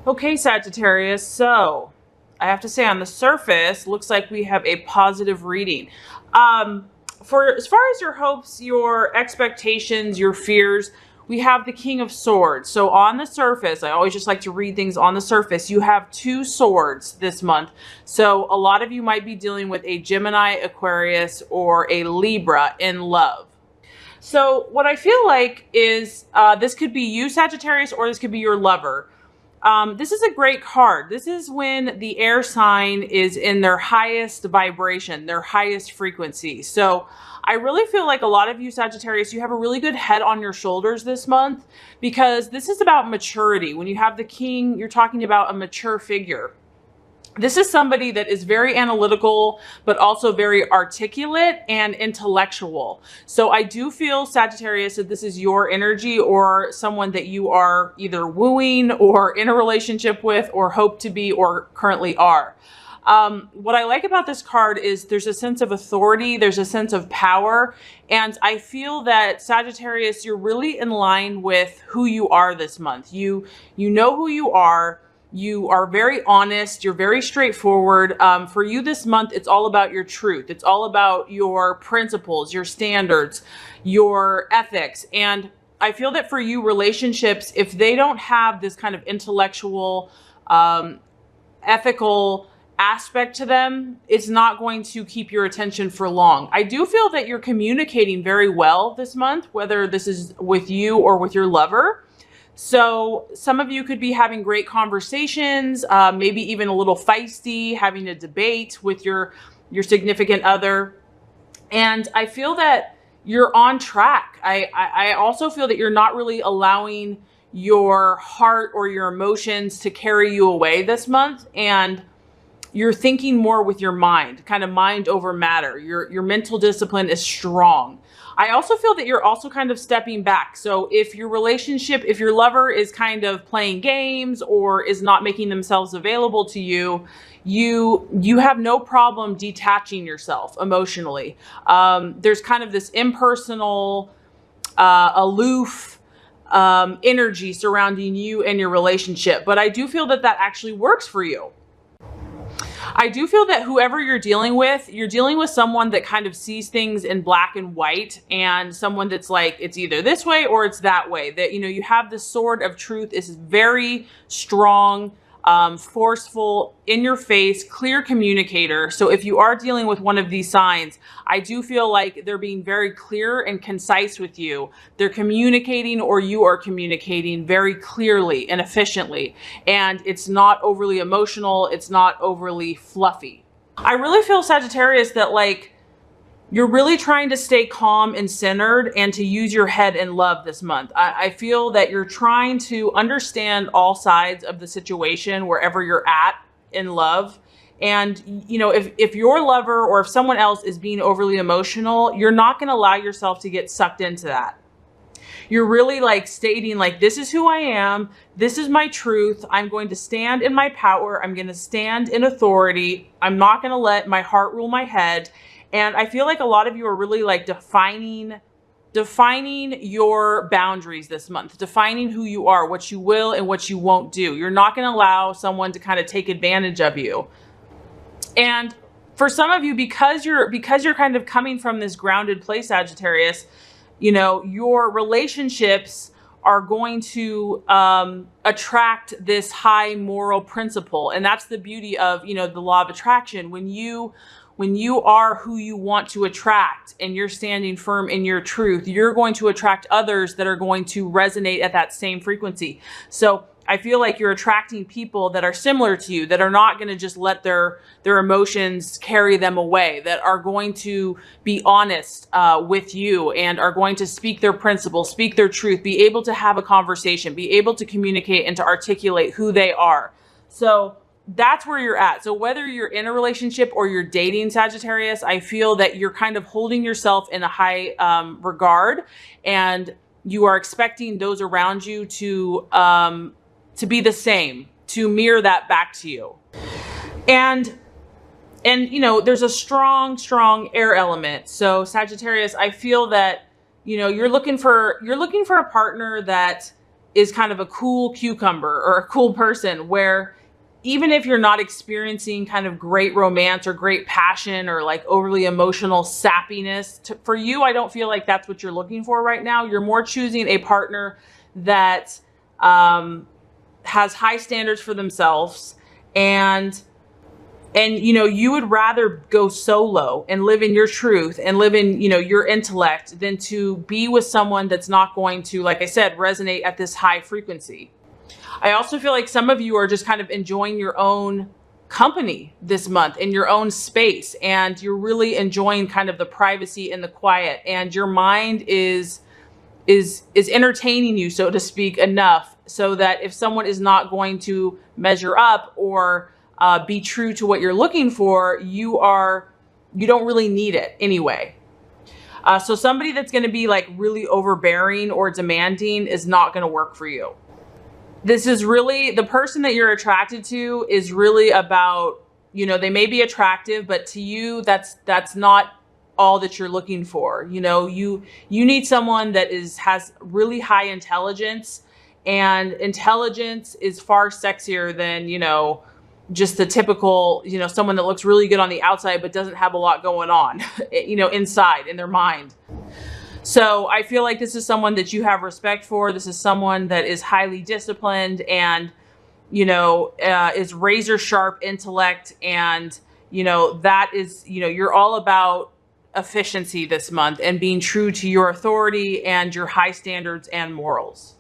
Okay, Sagittarius, so I have to say on the surface, looks like we have a positive reading. For as far as your hopes, your expectations, your fears, we have the King of Swords. So on the surface, I always just like to read things on the surface. You have 2 swords this month. So a lot of you might be dealing with a Gemini, Aquarius, or a Libra in love. So what I feel like is this could be you, Sagittarius, or this could be your lover. This is a great card. This is when the air sign is in their highest vibration, their highest frequency. So I really feel like a lot of you Sagittarius, you have a really good head on your shoulders this month, because this is about maturity. When you have the king, you're talking about a mature figure. This is somebody that is very analytical, but also very articulate and intellectual. So I do feel, Sagittarius, that this is your energy or someone that you are either wooing or in a relationship with or hope to be or currently are. What I like about this card is there's a sense of authority, there's a sense of power, and I feel that, Sagittarius, you're really in line with who you are this month. You know who you are. You are very honest. You're very straightforward. For you this month, it's all about your truth. It's all about your principles, your standards, your ethics. And I feel that for you, relationships, if they don't have this kind of intellectual, ethical aspect to them, it's not going to keep your attention for long. I do feel that you're communicating very well this month, whether this is with you or with your lover. So some of you could be having great conversations, maybe even a little feisty, having a debate with your significant other. And I feel that you're on track. I also feel that you're not really allowing your heart or your emotions to carry you away this month. And you're thinking more with your mind, kind of mind over matter. Your mental discipline is strong. I also feel that you're also kind of stepping back. So if your relationship, if your lover is kind of playing games or is not making themselves available to you, you have no problem detaching yourself emotionally. There's kind of this impersonal, aloof energy surrounding you and your relationship. But I do feel that that actually works for you. I do feel that whoever you're dealing with someone that kind of sees things in black and white, and someone that's like, it's either this way or it's that way. That, you know, you have the sword of truth is very strong, forceful, in your face, clear communicator. So if you are dealing with one of these signs, I do feel like they're being very clear and concise with you. They're communicating, or you are communicating very clearly and efficiently. And it's not overly emotional. It's not overly fluffy. I really feel, Sagittarius, that like you're really trying to stay calm and centered and to use your head in love this month. I feel that you're trying to understand all sides of the situation wherever you're at in love. And, you know, if your lover or if someone else is being overly emotional, you're not going to allow yourself to get sucked into that. You're really like stating like, this is who I am. This is my truth. I'm going to stand in my power. I'm going to stand in authority. I'm not going to let my heart rule my head. And I feel like a lot of you are really like defining your boundaries this month, defining who you are, what you will and what you won't do. You're not going to allow someone to kind of take advantage of you. And for some of you, because you're kind of coming from this grounded place, Sagittarius, you know, your relationships are going to attract this high moral principle. And that's the beauty of, you know, the law of attraction. When you are who you want to attract and you're standing firm in your truth, you're going to attract others that are going to resonate at that same frequency. So I feel like you're attracting people that are similar to you, that are not going to just let their emotions carry them away, that are going to be honest with you and are going to speak their principles, speak their truth, be able to have a conversation, be able to communicate and to articulate who they are. So that's where you're at. So whether you're in a relationship or you're dating, Sagittarius, I feel that you're kind of holding yourself in a high regard, and you are expecting those around you to be the same, to mirror that back to you. And you know, there's a strong air element. So Sagittarius, I feel that, you know, you're looking for a partner that is kind of a cool cucumber or a cool person, where even if you're not experiencing kind of great romance or great passion or like overly emotional sappiness, for you, I don't feel like that's what you're looking for right now. You're more choosing a partner that has high standards for themselves, and you know, you would rather go solo and live in your truth and live in, you know, your intellect than to be with someone that's not going to, like I said, resonate at this high frequency. I also feel like some of you are just kind of enjoying your own company this month in your own space, and you're really enjoying kind of the privacy and the quiet, and your mind is entertaining you, so to speak, enough so that if someone is not going to measure up or be true to what you're looking for, you don't really need it anyway. So somebody that's going to be like really overbearing or demanding is not going to work for you. This is really, the person that you're attracted to is really about, you know, they may be attractive, but to you, that's not all that you're looking for. You know, you need someone that has really high intelligence, and intelligence is far sexier than, you know, just the typical, you know, someone that looks really good on the outside, but doesn't have a lot going on, you know, inside in their mind. So I feel like this is someone that you have respect for. This is someone that is highly disciplined and, you know, is razor sharp intellect. And, you know, that is, you know, you're all about efficiency this month and being true to your authority and your high standards and morals.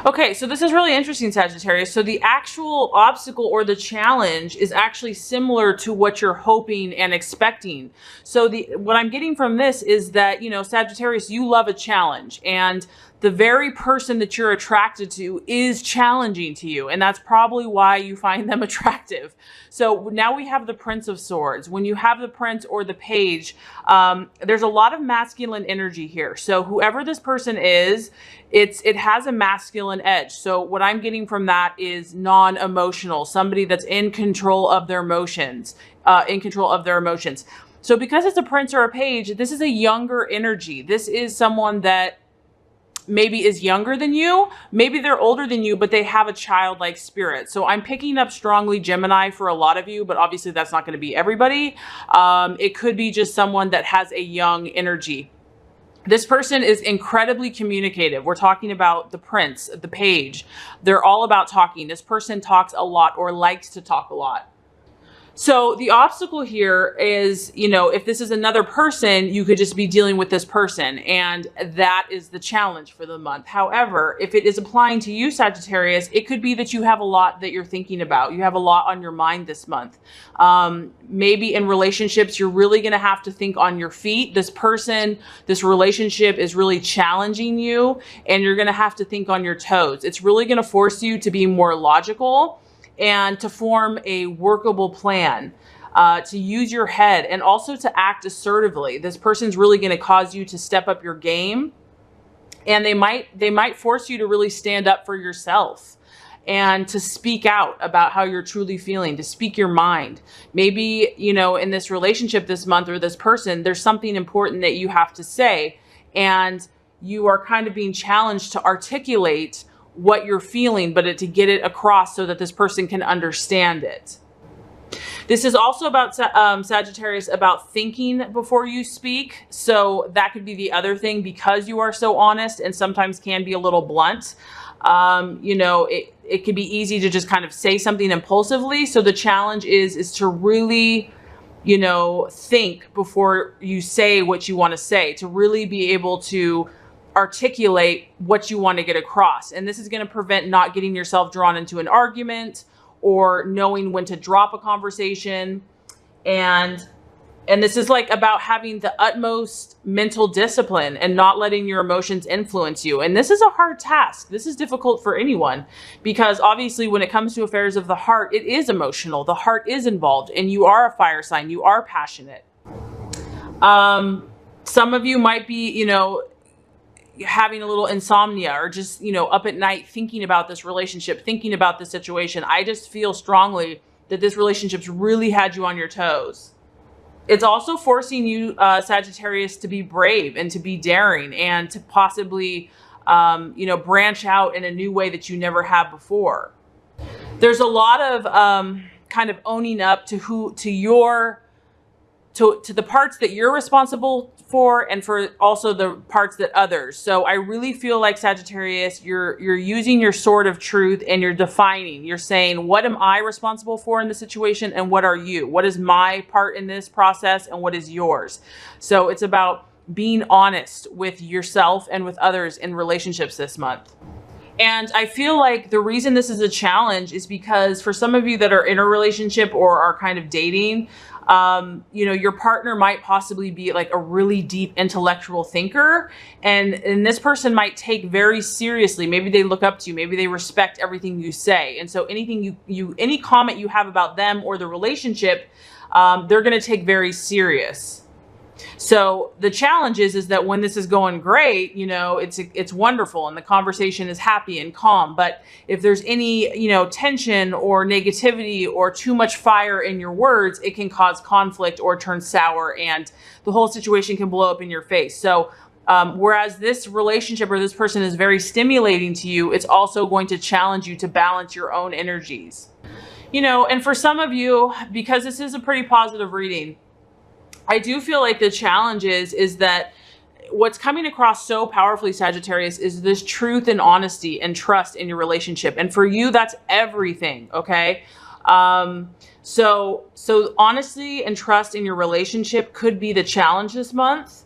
Okay, so this is really interesting, Sagittarius. So the actual obstacle or the challenge is actually similar to what you're hoping and expecting. So what I'm getting from this is that, you know, Sagittarius, you love a challenge, and the very person that you're attracted to is challenging to you. And that's probably why you find them attractive. So now we have the Prince of Swords. When you have the Prince or the Page, there's a lot of masculine energy here. So whoever this person is, it has a masculine edge. So what I'm getting from that is non-emotional, somebody that's in control of their emotions, So because it's a Prince or a Page, this is a younger energy. This is someone that maybe is younger than you, maybe they're older than you, but they have a childlike spirit. So I'm picking up strongly Gemini for a lot of you, but obviously that's not going to be everybody. It could be just someone that has a young energy. This person is incredibly communicative. We're talking about the Prince, the Page. They're all about talking. This person talks a lot or likes to talk a lot. So the obstacle here is, you know, if this is another person, you could just be dealing with this person, and that is the challenge for the month. However, if it is applying to you, Sagittarius, it could be that you have a lot that you're thinking about. You have a lot on your mind this month. Maybe in relationships, you're really going to have to think on your feet. This person, this relationship is really challenging you, and you're going to have to think on your toes. It's really going to force you to be more logical and to form a workable plan, to use your head, and also to act assertively. This person's really going to cause you to step up your game, and they might force you to really stand up for yourself and to speak out about how you're truly feeling, to speak your mind. Maybe, you know, in this relationship this month or this person, there's something important that you have to say, and you are kind of being challenged to articulate what you're feeling, but to get it across so that this person can understand it. This is also about, Sagittarius, about thinking before you speak. So that could be the other thing, because you are so honest and sometimes can be a little blunt. You know, it can be easy to just kind of say something impulsively. So the challenge is to really, you know, think before you say what you want to say, to really be able to articulate what you want to get across. And this is going to prevent not getting yourself drawn into an argument or knowing when to drop a conversation. And this is like about having the utmost mental discipline and not letting your emotions influence you. And this is a hard task. This is difficult for anyone, because obviously when it comes to affairs of the heart, it is emotional. The heart is involved, and you are a fire sign. You are passionate. Some of you might be, you know, having a little insomnia, or just, you know, up at night thinking about this relationship, thinking about this situation. I just feel strongly that this relationship's really had you on your toes. It's also forcing you, Sagittarius, to be brave and to be daring, and to possibly you know, branch out in a new way that you never have before. There's a lot of kind of owning up to to the parts that you're responsible for, and for also the parts that others. So I really feel like, Sagittarius, you're using your sword of truth, and you're defining. You're saying, what am I responsible for in this situation, and what are you? What is my part in this process, and what is yours? So it's about being honest with yourself and with others in relationships this month. And I feel like the reason this is a challenge is because for some of you that are in a relationship or are kind of dating, you know, your partner might possibly be like a really deep intellectual thinker, and this person might take very seriously. Maybe they look up to you, maybe they respect everything you say. And so anything any comment you have about them or the relationship, they're going to take very serious. So the challenge is that when this is going great, you know, it's wonderful and the conversation is happy and calm. But if there's any, you know, tension or negativity or too much fire in your words, it can cause conflict or turn sour, and the whole situation can blow up in your face. So whereas this relationship or this person is very stimulating to you, it's also going to challenge you to balance your own energies. You know, and for some of you, because this is a pretty positive reading, I do feel like the challenge is that what's coming across so powerfully, Sagittarius, is this truth and honesty and trust in your relationship. And for you, that's everything. Okay. So honesty and trust in your relationship could be the challenge this month.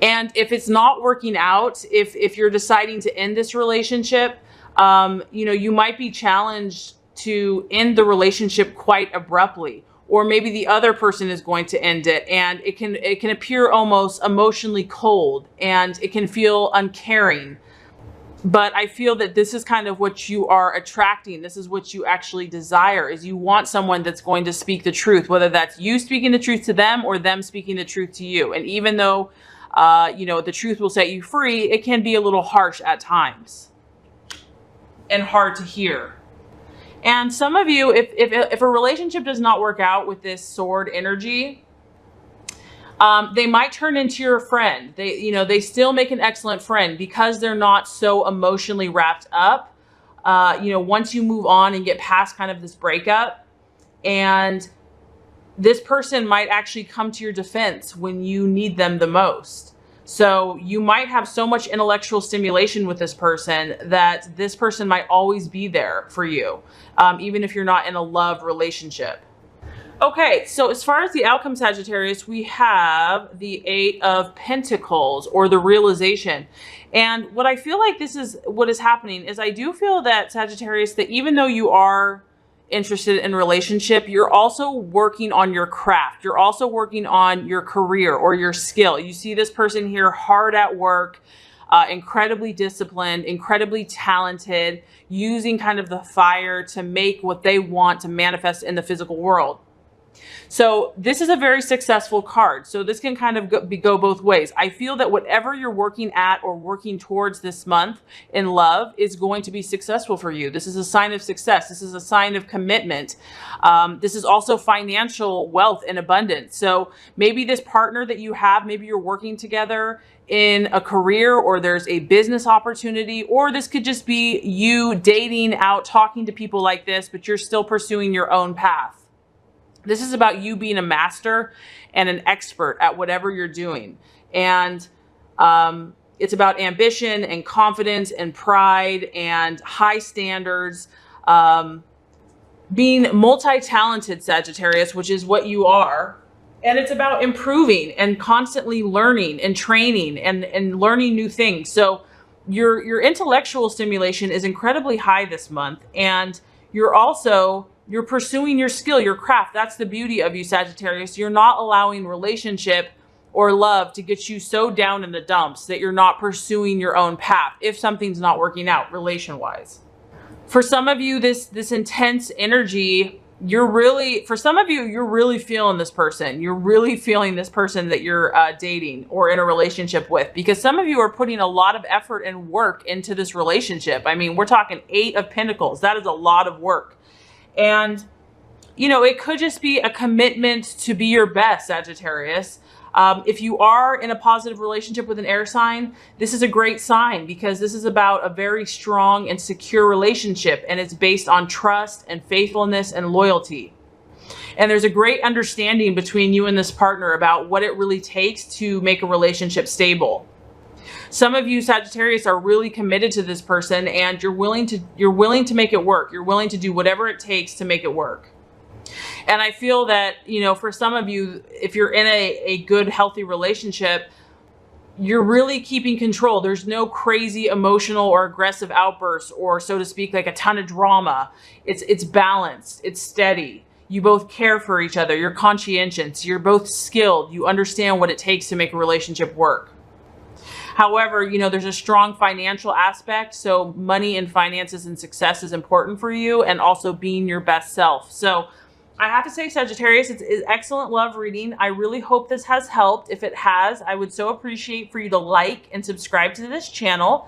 And if it's not working out, if you're deciding to end this relationship, you know, you might be challenged to end the relationship quite abruptly. Or maybe the other person is going to end it, and it can appear almost emotionally cold, and it can feel uncaring. But I feel that this is kind of what you are attracting. This is what you actually desire, is you want someone that's going to speak the truth, whether that's you speaking the truth to them or them speaking the truth to you. And even though, you know, the truth will set you free, it can be a little harsh at times and hard to hear. And some of you, if a relationship does not work out with this sword energy, they might turn into your friend. They still make an excellent friend because they're not so emotionally wrapped up. You know, once you move on and get past kind of this breakup, and this person might actually come to your defense when you need them the most. So you might have so much intellectual stimulation with this person that this person might always be there for you, even if you're not in a love relationship. Okay, so as far as the outcome, Sagittarius, we have the 8 of Pentacles, or the realization. And what I feel like what is happening is, I do feel that, Sagittarius, that even though you are interested in relationship, you're also working on your craft. You're also working on your career or your skill. You see this person here hard at work, incredibly disciplined, incredibly talented, using kind of the fire to make what they want to manifest in the physical world. So this is a very successful card. So this can kind of go both ways. I feel that whatever you're working at or working towards this month in love is going to be successful for you. This is a sign of success. This is a sign of commitment. This is also financial wealth and abundance. So maybe this partner that you have, maybe you're working together in a career, or there's a business opportunity, or this could just be you dating out, talking to people like this, but you're still pursuing your own path. This is about you being a master and an expert at whatever you're doing. And it's about ambition and confidence and pride and high standards, being multi-talented, Sagittarius, which is what you are. And it's about improving and constantly learning and training and learning new things. So your intellectual stimulation is incredibly high this month. And you're pursuing your skill, your craft. That's the beauty of you, Sagittarius. You're not allowing relationship or love to get you so down in the dumps that you're not pursuing your own path if something's not working out relation-wise. For some of you, this intense energy, for some of you, you're really feeling this person. You're really feeling this person that you're dating or in a relationship with, because some of you are putting a lot of effort and work into this relationship. I mean, we're talking 8 of Pentacles. That is a lot of work. And, you know, it could just be a commitment to be your best, Sagittarius. If you are in a positive relationship with an air sign, this is a great sign because this is about a very strong and secure relationship, and it's based on trust and faithfulness and loyalty. And there's a great understanding between you and this partner about what it really takes to make a relationship stable. Some of you Sagittarius are really committed to this person, and you're willing to make it work. You're willing to do whatever it takes to make it work. And I feel that, you know, for some of you, if you're in a good, healthy relationship, you're really keeping control. There's no crazy emotional or aggressive outbursts or, so to speak, like a ton of drama. It's balanced. It's steady. You both care for each other. You're conscientious. You're both skilled. You understand what it takes to make a relationship work. However, you know, there's a strong financial aspect. So money and finances and success is important for you, and also being your best self. So I have to say, Sagittarius, it's excellent love reading. I really hope this has helped. If it has, I would so appreciate for you to like and subscribe to this channel.